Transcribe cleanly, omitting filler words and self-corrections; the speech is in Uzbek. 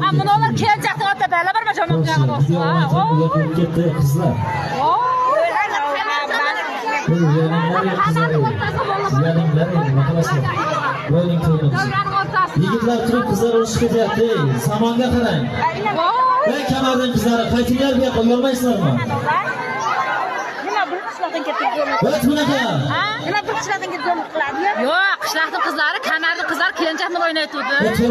Amına olur kelecektin o tepele var mı canım kıyağın olsun ha? Kızlar. Yigitlar turib qizlar urushib ketyapti. Samonga qarang. Ey kamardan qizlar, qaytinglar bu yoqqa yolmaysizlarmi? Nima bir qishloqdan ketib Bo't bunaqa. Nima bir qishloqdan ketib qiladi? Yo'q, qishloqning qizlari, kamarning qizlari kelinchakni o'ynaytdi. Hech bir